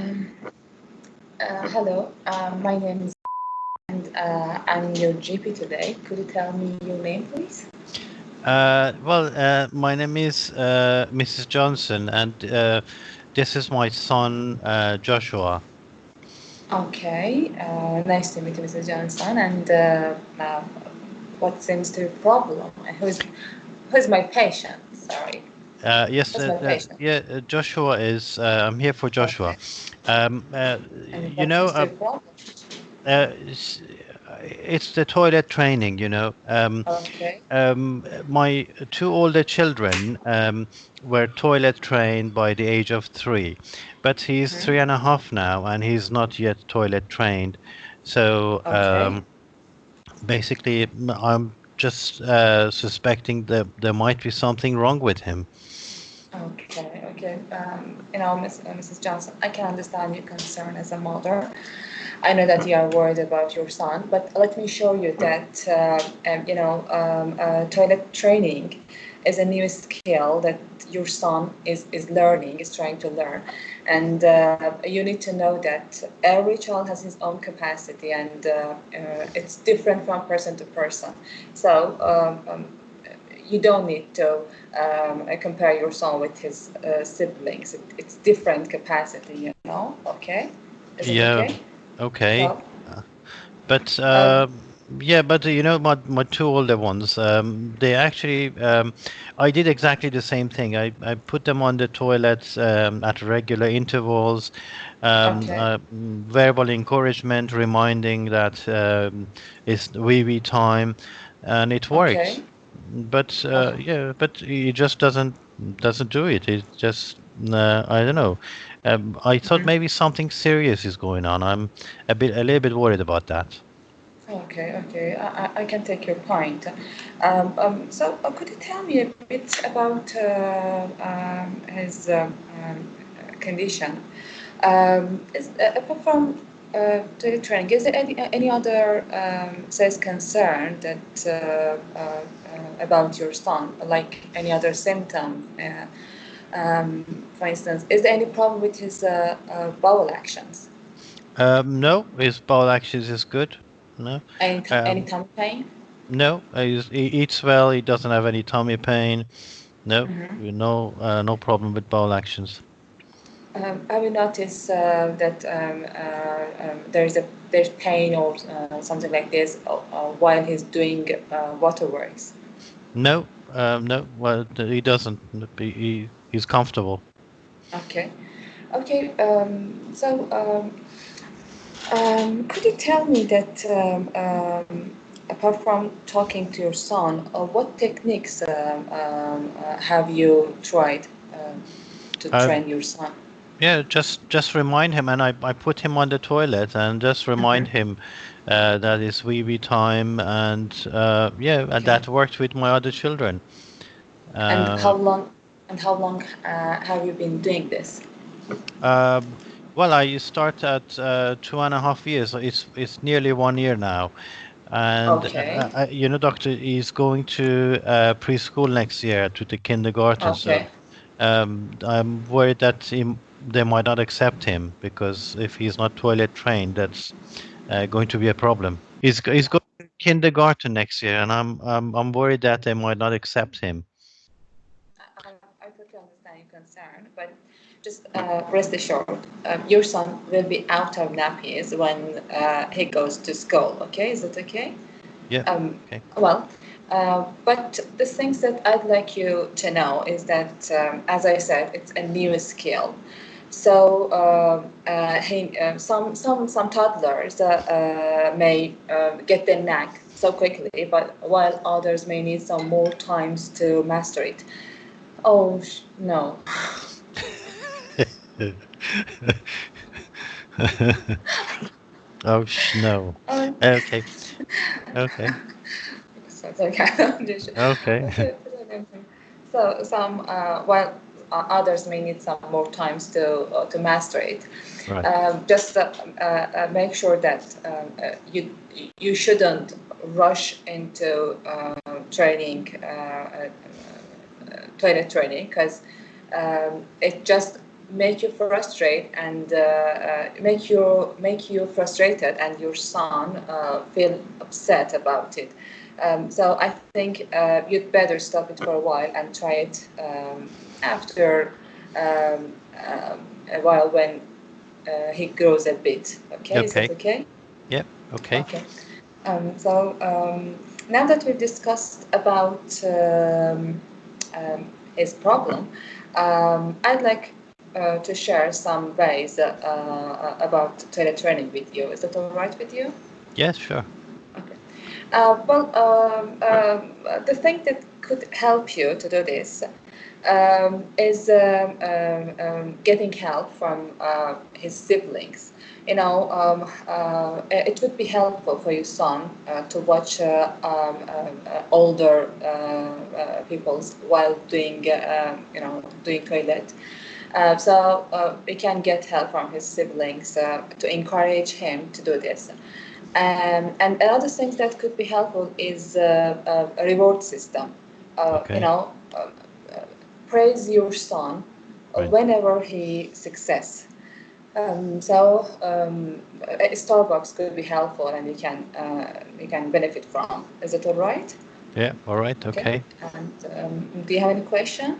Um, Hello, my name is and I'm your GP today. Could you tell me your name, please? My name is Mrs. Johnson, and this is my son Joshua. Okay, nice to meet you, Mrs. Johnson. And what seems to be a problem? Who's my patient? Sorry, Yes, who's my patient? Joshua is. I'm here for Joshua. Okay, Um, uh, and you what know, seems to uh, be a problem? it's the toilet training. Okay. My two older children were toilet trained by the age of 3, but he's Hmm. 3.5 now, and he's not yet toilet trained. So Okay. basically, I'm just suspecting that there might be something wrong with him. Okay, okay. Mrs. Johnson, I can understand your concern as a mother. I know that you are worried about your son, but let me show you that toilet training is a new skill that your son is learning, is trying to learn, and you need to know that every child has his own capacity, and it's different from person to person. So. You don't need to compare your son with his siblings. It's different capacity, Okay, is it okay? Yeah, okay. So, Uh, But um, yeah, but my two older ones, they actually, I did exactly the same thing. I put them on the toilets at regular intervals, okay, verbal encouragement, reminding that it's wee wee time, and it okay. worked. But Uh, yeah, but he just doesn't do it. It just I don't know. I thought mhm. maybe something serious is going on. I'm a little bit worried about that. Okay, okay. I can take your point. Could you tell me a bit about his condition? Apart from daily training, is there any other says concern that about your son, like any other symptom? For instance, is there any problem with his bowel actions? No, his bowel actions is good. No, Any um, tummy pain? no, he eats well. He doesn't have any tummy pain. No, Mm-hmm. no problem with bowel actions. Have you noticed that there's pain or something like this while he's doing waterworks? No. Well, he doesn't. He's comfortable. Okay, okay. Could you tell me that apart from talking to your son, what techniques have you tried to Um, train your son? yeah, just remind him, and I put him on the toilet and just remind Hmm. him that it's wee wee time, and yeah, and Okay. that worked with my other children. And how Uh, long? And how long have you been doing this? Um, well, I start at 2.5 years. So it's nearly 1 year now, and Okay. doctor is going to preschool next year to the kindergarten. So Okay. I'm worried that they might not accept him because if he's not toilet trained, that's going to be a problem. He's going to kindergarten next year, and I'm worried that they might not accept him. I totally understand your concern, but just rest assured, your son will be out of nappies when he goes to school. Okay, is that okay? Yeah. Um, Okay. well, but the things that I'd like you to know is that, as I said, it's a new skill. So some toddlers may get the knack so quickly, but while others may need some more times to master it. Oh no. Oh no. Um, Okay. Okay. so it's okay. Okay. So some while others may need some more times to master it. Right. Just make sure that you shouldn't rush into training toilet training because it just make you frustrated and make you frustrated and your son feel upset about it. So I think you'd better stop it for a while and try it after a while when he grows a bit. Okay, is Okay. that okay? Yep. Okay. Okay. So now that we've discussed about his problem, I'd like to share some ways about toilet training with you. Is that all right with you? Yes, sure. Okay. The thing that could help you to do this is getting help from his siblings. It would be helpful for your son to watch older people's while doing toilet. We can get help from his siblings to encourage him to do this. And another thing that could be helpful is a reward system. Okay. Praise your son Right. whenever he success. Starbucks could be helpful, and you can benefit from. Is it all right? Yeah. All right. Okay. Okay. And do you have any question?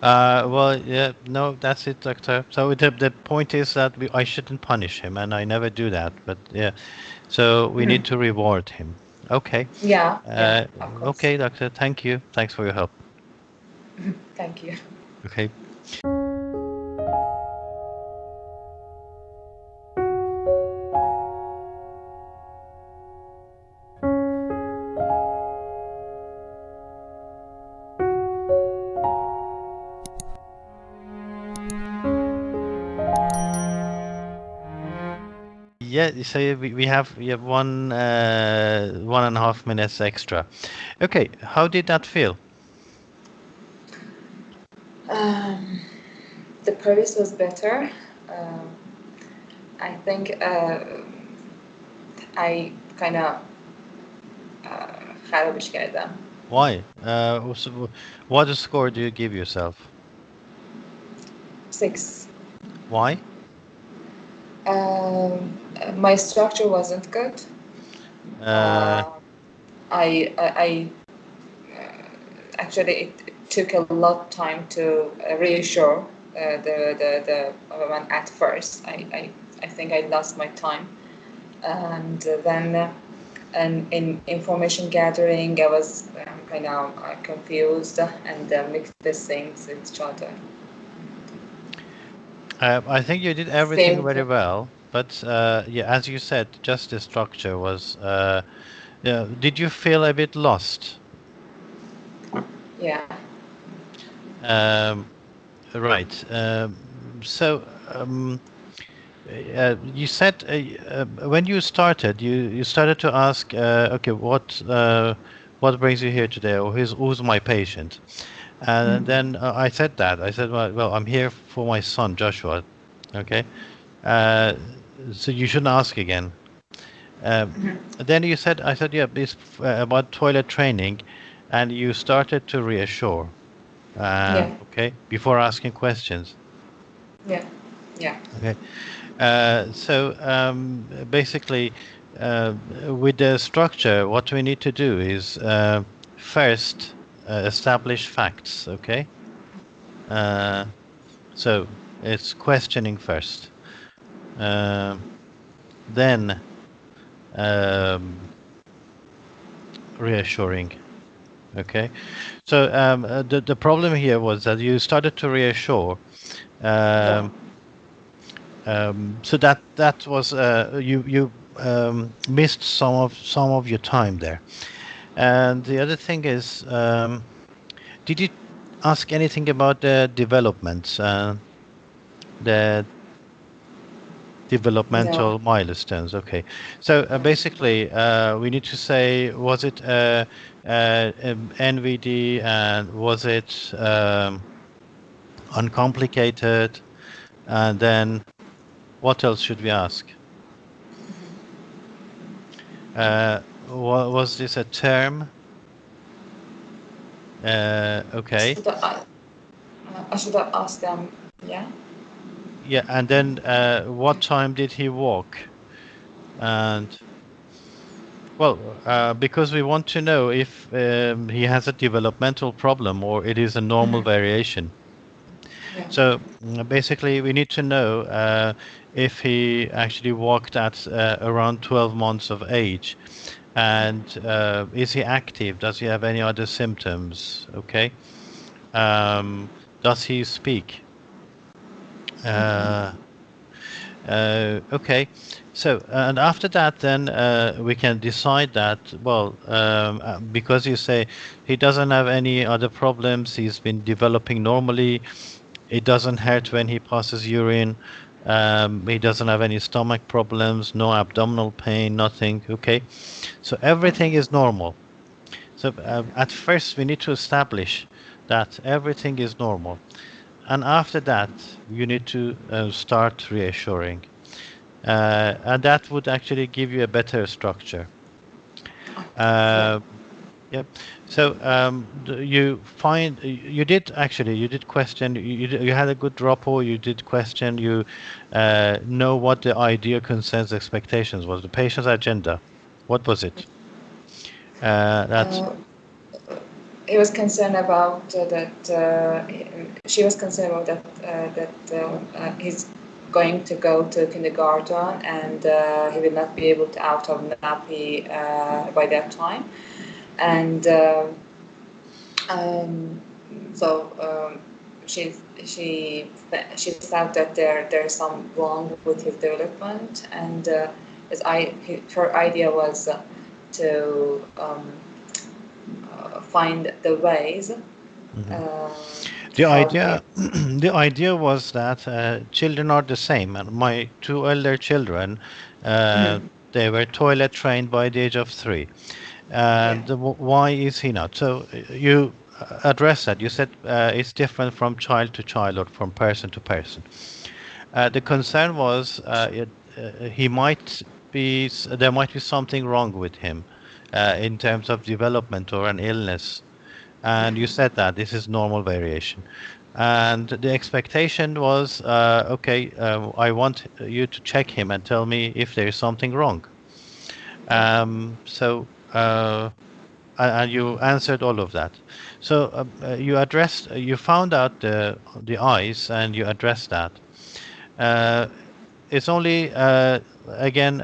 Well, yeah, no, that's it, doctor. So the point is that I shouldn't punish him, and I never do that. But yeah, so we need to reward him. Okay. Yeah, yeah, Uh, of course. okay, doctor. Thank you. Thanks for your help. Thank you. Okay. Yeah, so we have 1.5 minutes extra. Okay, how did that feel? Um, the previous was better. Um, I think I kind of had a مشكلة ده. Why? What score do you give yourself? 6. Why? My structure wasn't good. Uh, Uh, I actually it took a lot of time to reassure the one at first. I think I lost my time, and then and in information gathering, I was kind of confused and mixed these things with each other. I think you did everything Same. very well, but yeah, as you said, just the structure was. Yeah, did you feel a bit lost? Yeah. Um, right. You said when you started, you started to ask, okay, what brings you here today, or who's my patient? And then I said that. I said, well, I'm here for my son, Joshua. Okay. Uh, so you shouldn't ask again. Then you said, I said, yeah, it's about toilet training, and you started to reassure. Yeah. Okay, before asking questions. Yeah. Yeah. Okay. Basically, uh, with the structure, what we need to do is first establish facts. Okay. Uh, so it's questioning first. Then um, reassuring. Okay. So the problem here was that you started to reassure. Yeah. Um, so that was you missed some of your time there. And the other thing is, did you ask anything about the developments, the No. developmental milestones? Okay. So basically, we need to say, was it NVD, and was it uncomplicated? And then what else should we ask? Was this a term? Okay. Should I should have asked them? Yeah. Yeah, and then what time did he walk? And well, because we want to know if he has a developmental problem or it is a normal variation. Yeah. So basically, we need to know if he actually walked at around 12 months of age, and is he active? Does he have any other symptoms? Okay. Um, does he speak? Uh, okay. So, and after that, then we can decide that, well, because you say he doesn't have any other problems, he's been developing normally, it doesn't hurt when he passes urine, he doesn't have any stomach problems, no abdominal pain, nothing. Okay. So everything is normal. So at first, we need to establish that everything is normal. And after that, you need to start reassuring. And that would actually give you a better structure. Yeah. Uh, yep. So you did question, you had a good rapport, you did question, you know what the idea, concerns, expectations was, the patient's agenda. What was it? That Uh, he was concerned about that. She was concerned about that he's going to go to kindergarten and he will not be able to out of nappy by that time, and um, so she felt that there's some wrong with his development, and her idea was to find the ways Mhm. to The help him. idea, the idea was that children are the same, and my two elder children, uh, Mhm. they were toilet trained by the age of 3. Yeah. And why is he not? So you address that. You said it's different from child to child or from person to person. The concern was he might there might be something wrong with him in terms of development or an illness. And you said that this is normal variation. And the expectation was, okay, I want you to check him and tell me if there is something wrong. Yeah. So, and you answered all of that. So you found out the eyes, and you addressed that. Uh, it's only again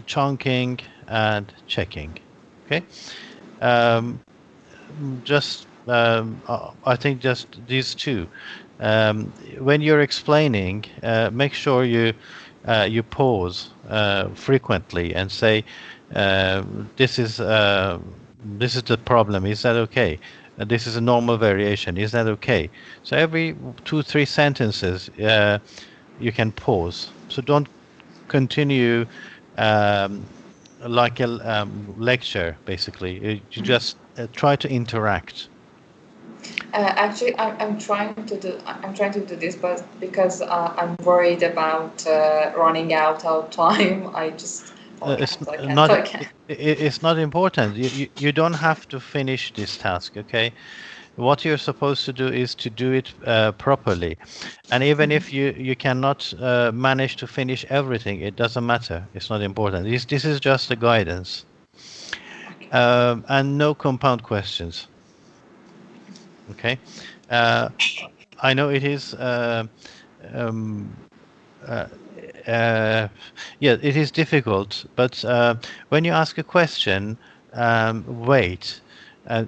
chunking and checking. Okay. Um, just I think just these two. When you're explaining, make sure you pause frequently and say, uh, "This is this is the problem. Is that okay? This is a normal variation. Is that okay?" So every 2, 3 sentences, you can pause. So don't continue um, like a lecture. Basically, you just try to interact. Actually, I'm trying to do this, but because I'm worried about running out of time, I just It's I can't, not I can't. it's not important. You don't have to finish this task. Okay, what you're supposed to do is to do it properly. And even if you cannot manage to finish everything, it doesn't matter. It's not important. This is just a guidance. And no compound questions. Okay. uh, I know it is um, uh, uh, yeah, it is difficult, but when you ask a question, wait.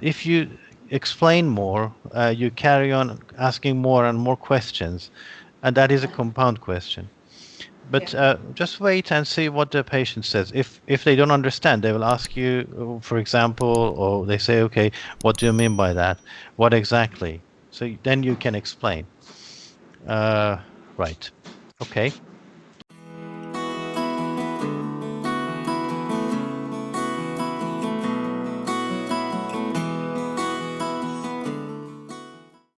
If you explain more, you carry on asking more and more questions, and that is a compound question. Yeah. But just wait and see what the patient says. If they don't understand, they will ask you, for example, or they say, "Okay, what do you mean by that? What exactly?" So then you can explain. Uh, right. Okay.